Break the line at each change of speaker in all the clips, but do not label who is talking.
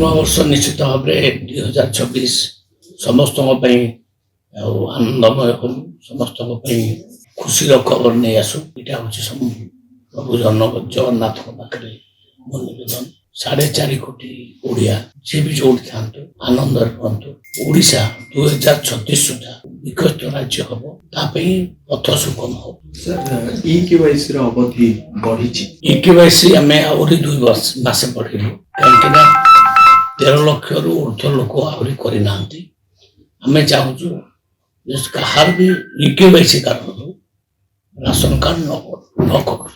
नूवर्ष निश्चित भाव में 2026 समस्त आनंदमय हो समस्त खुशी खबर नहीं आसू यहाँ हूँ प्रभु जगन्नाथ पाखे मो निवेदन 4.5 कोटी ओडिया जी भी जो था आनंद रुहतु ओडिशा 2036 सुधा विकसित राज्य हम पथ सुगम हो
केवाईसी अवधि बढ़ी
केवाईसी आम आहरी 2 मास बढ़ेलु कहीं 13 लाख रु ऊर्ध लोक आहरी करना आम चाहूँ कहार भी केवाईसी कारण राशन कार्ड न कर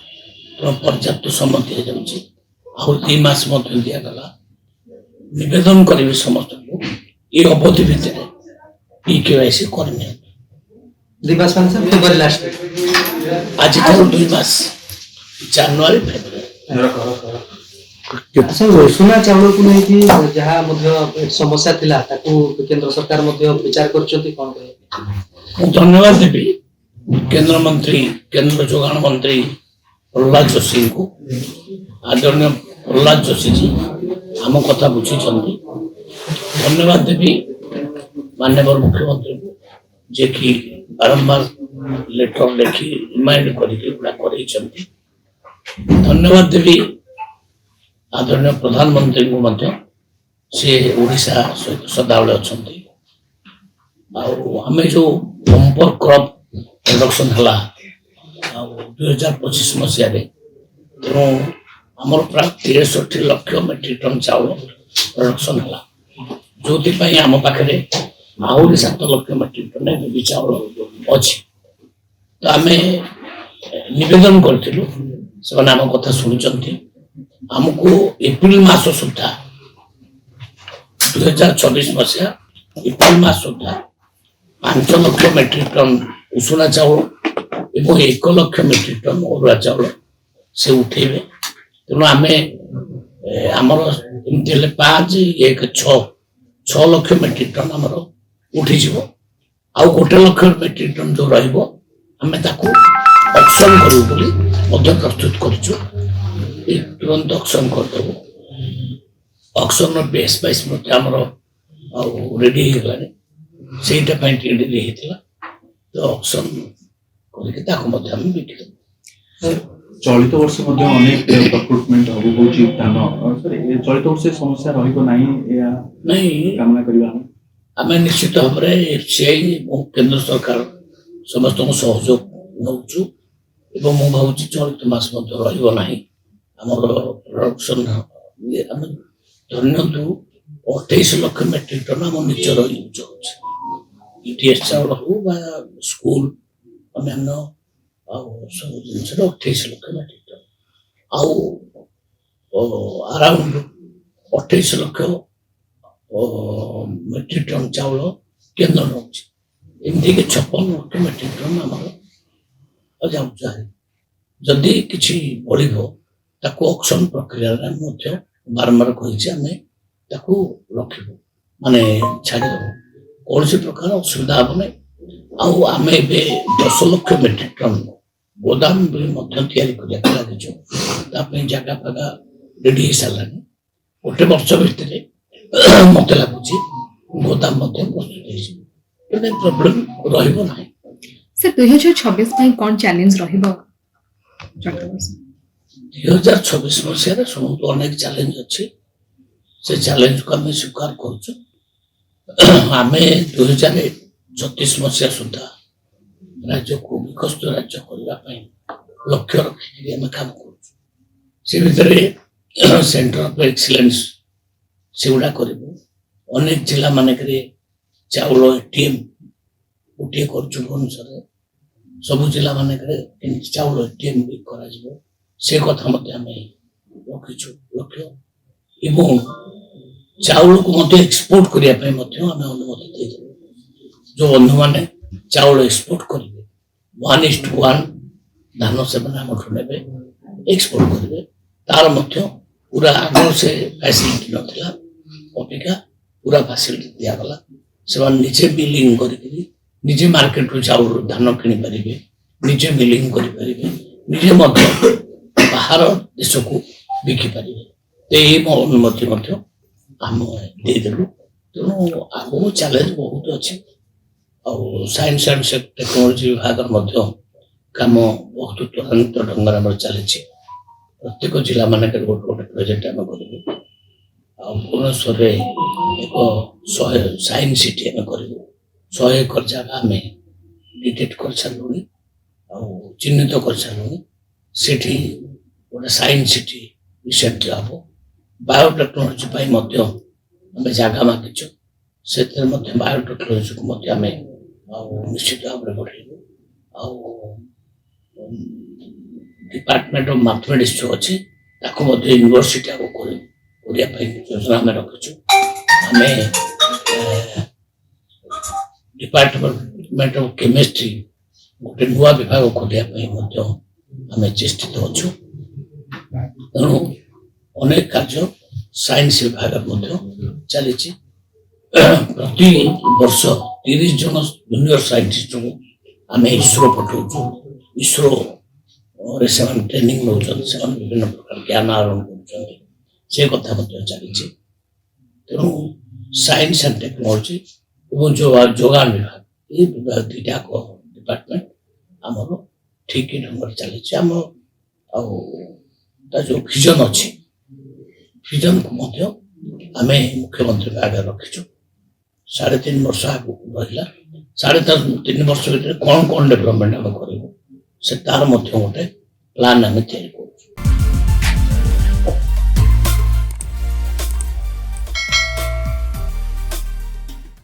पर्याप्त समय दि जाऊँगी आउ 2 मास दिगला नवेदन करी समस्त को ये अवधि भितर केवाईसी कर आज 2 मास जनवरी फेब्रुआरी
सुना चाउल को नहीं जहाँ समस्या थिला केंद्र सरकार विचार कर
धन्यवाद देवी केंद्र मंत्री केंद्र जोगाण मंत्री प्रहलाद जोशी को आदरणीय प्रहलाद जोशी जी आम कथा बुझी धन्यवाद देवी माननीय मुख्यमंत्री को जे कि बारंबार लेटर लिखी रिमाइंड कर धन्यवाद देवी आदरणीय प्रधानमंत्री को से ओडिशा सहित सदाबले अच्छा आम जो बंपर क्रॉप प्रोडक्शन है 2025 मसीह तेणु आमर प्राय 63 लाख मेट्रिक टन चाउल प्रोडक्शन है जो आम पाखे आहरी 7 लाख मेट्रिक टन भी चाउल अच्छी तो आम निवेदन करूँ से आम कथा शुणी आमको एप्रिल मास सुधा 2026 मसीहा एप्रिल मास सुधा 5 लाख मेट्रिक टन उषुना चाउल एवं 1 लाख मेट्रिक टन अरुआ चाउल से उठेबे तेणु आम आमर एमती 5 1 6 लाख मेट्रिक टन आमर उठी आउ 1 लाख मेट्रिक टन जो रमें ऑक्शन करूँ प्रस्तुत करूँ तुरंत ऑक्शन करदेव ऑक्शन बेस प्राइस आमर रेडी से रेडी होता तो ऑक्शन करके बिकदेव
चलित वर्ष अनेक रिक्रुटमेंट हम चलित वर्ष समस्या नहीं कामना करवा
आम निश्चित भाव में एफसीआई केंद्र सरकार समस्त सहयोग नौचु मु भावुँ चलित मास रही आमर प्रोडक्शन धरतु 28 लाख मेट्रिक टन आम निजर यूज होटीएस चाउल हो स्कूल अन्य सब जिन 28 lakh metric ton around 28 lakh metric ton चाउल केन्द्र नौमती 56 लाख मेट्रिक टन आमर जाऊँ जदि किसी बढ़ ऑक्शन प्रक्रिया बारंबार कही रख माने छाड़देव कौन प्रकार असुविधा हम नहीं आम ए 10 लाख मेट्रिक टन गोदाम भी लगे जगह फागा रेडी हो सारा गोटे वर्ष भितर मत लगुच गोदाम प्रस्तुत प्रोब्लेम रहा
सर 2026 कौन चैलेंज रहिबो
2026 मसीह समस्त अनेक चैलेंज अच्छी से चैलेंज को आम स्वीकार करें 2036 मसीहा सुधा राज्य को विकसित राज्य करने लक्ष्य रखी आम काम कर सेंटर ऑफ एक्सीलेंस से गुड़ा कर अनेक जिला मानक चाउल एटीएम गोटे कर भुवनेश्वर सबू जिला मानक चाउल एटीएम भी कर से कथा रखीचु लक्ष्य एवं चाउल को एक्सपोर्ट करने अनुमति देदेव जो बंधु मैंने चाउल एक्सपोर्ट करेंगे 1:1 धान से ने एक्सपोर्ट करेंगे तार पूरा आग से फैसिलिटी नाला अपेक्षा पूरा फैसिलिटी दिगला से निजे मिलिंग करजे मार्केट रू चाउल धान किणी पारे निजे मिलिंग करेंगे बाहर देश को बिकी पारे तो ये मो अनुमति ଆମେ ଦେଇଦେଲୁ। ତେଣୁ ଆଗକୁ ଚ୍ୟାଲେଞ୍ଜ ବହୁତ ଅଛି। ଆଉ ସାଇନ୍ସ ଆଣ୍ଡ ଟେକ୍ନୋଲୋଜି ବିଭାଗର ମଧ୍ୟ କାମ ବହୁତ ତ୍ୱରାନ୍ୱିତ ଢଙ୍ଗରେ ଆମର ଚାଲିଛି। ପ୍ରତ୍ୟେକ ଜିଲ୍ଲା ମାନଙ୍କରେ ଗୋଟେ ଗୋଟେ ପ୍ରୋଜେକ୍ଟ ଆମେ କରିବୁ। ଆଉ ଭୁବନେଶ୍ୱରରେ ଏକ 100 ସାଇନ୍ସ ସିଟି ଆମେ କରିବୁ। 100 ଏକର ଜାଗା ଆମେ ଡିଟେକ୍ଟ କରିସାରିଲୁଣି ଆଉ ଚିହ୍ନିତ କରିସାରିଲୁଣି। ସେଠି ଗୋଟେ ସାଇନ୍ସ ସିଟି ରିସେଣ୍ଟଲି ହବ। ବାୟୋଟେକ୍ନୋଲୋଜି ପାଇଁ ମଧ୍ୟ ଆମେ ଜାଗା ମାଗିଛୁ। ସେଥିରେ ମଧ୍ୟ ବାୟୋଟେକ୍ନୋଲୋଜିକୁ ମଧ୍ୟ ଆମେ ଆଉ ନିଶ୍ଚିତ ଭାବରେ ବଢ଼େଇବୁ। ଆଉ ଡିପାର୍ଟମେଣ୍ଟ ଅଫ ମ୍ୟାଥମେଟିକ୍ସ ଯେଉଁ ଅଛି ତାକୁ ମଧ୍ୟ ୟୁନିଭର୍ସିଟି ଆଗକୁ କରିବା ପାଇଁ ଯୋଜନା ଆମେ ରଖିଛୁ। ଆମେ ଡିପାର୍ଟମେଣ୍ଟ ଅଫ କେମିଷ୍ଟ୍ରି ଗୋଟେ ନୂଆ ବିଭାଗ ଖୋଲିବା ପାଇଁ ମଧ୍ୟ ଆମେ ଚେଷ୍ଟିତ ଅଛୁ। ତେଣୁ ଅନେକ କାର୍ଯ୍ୟ ସାଇନ୍ସ ବିଭାଗରେ ମଧ୍ୟ ଚାଲିଛି। ପ୍ରତି ବର୍ଷ 30 ଜଣ ଜୁନିୟର ସାଇଣ୍ଟିଷ୍ଟଙ୍କୁ ଆମେ ଇସ୍ରୋ ପଠାଉଛୁ। ଇସ୍ରୋରେ ସେମାନେ ଟ୍ରେନିଂ ନେଉଛନ୍ତି। ସେମାନେ ବିଭିନ୍ନ ପ୍ରକାର ଜ୍ଞାନ ଆହରଣ କରୁଛନ୍ତି। ସେ କଥା ମଧ୍ୟ ଚାଲିଛି। ତେଣୁ ସାଇନ୍ସ ଆଣ୍ଡ ଟେକ୍ନୋଲୋଜି ଏବଂ ଯୋଗାଣ ବିଭାଗ ଏ ବିଭାଗ ଦୁଇଟାକ ଡିପାର୍ଟମେଣ୍ଟ ଆମର ଠିକ ଢଙ୍ଗରେ ଚାଲିଛି। ଆମର ଆଉ ତା ଯେଉଁ ଭିଜନ ଅଛି ଭିଜନକୁ ମଧ୍ୟ ଆମେ ମୁଖ୍ୟମନ୍ତ୍ରୀ ଆଗରେ ରଖିଛୁ। 3.5 ବର୍ଷ ଆଗକୁ ରହିଲା। 3.5 ବର୍ଷ ଭିତରେ କ'ଣ କ'ଣ ଡେଭଲପମେଣ୍ଟ ଆମେ କରିବୁ ସେ ତାର ମଧ୍ୟ ଗୋଟେ ପ୍ଲାନ୍ ଆମେ ତିଆରି କରୁ।